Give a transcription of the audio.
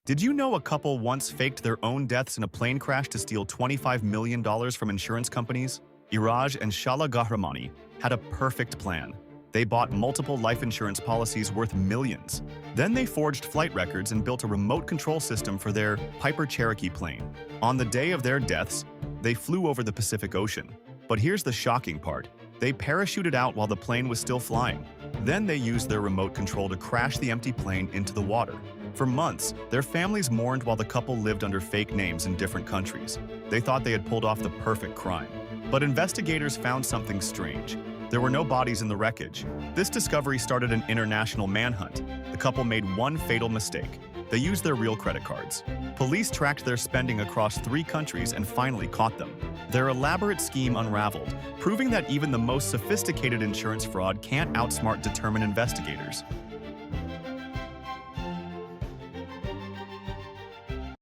Did you know a couple once faked their own deaths in a plane crash to steal $25 million from insurance companies? Iraj and Shala Gahramani had a perfect plan. They bought multiple life insurance policies worth millions. Then they forged flight records and built a remote control system for their Piper Cherokee plane. On the day of their deaths, they flew over the Pacific Ocean. But here's the shocking part. They parachuted out while the plane was still flying. Then they used their remote control to crash the empty plane into the water. For months, their families mourned while the couple lived under fake names in different countries. They thought they had pulled off the perfect crime. But investigators found something strange. There were no bodies in the wreckage. This discovery started an international manhunt. The couple made one fatal mistake. They used their real credit cards. Police tracked their spending across 3 countries and finally caught them. Their elaborate scheme unraveled, proving that even the most sophisticated insurance fraud can't outsmart determined investigators.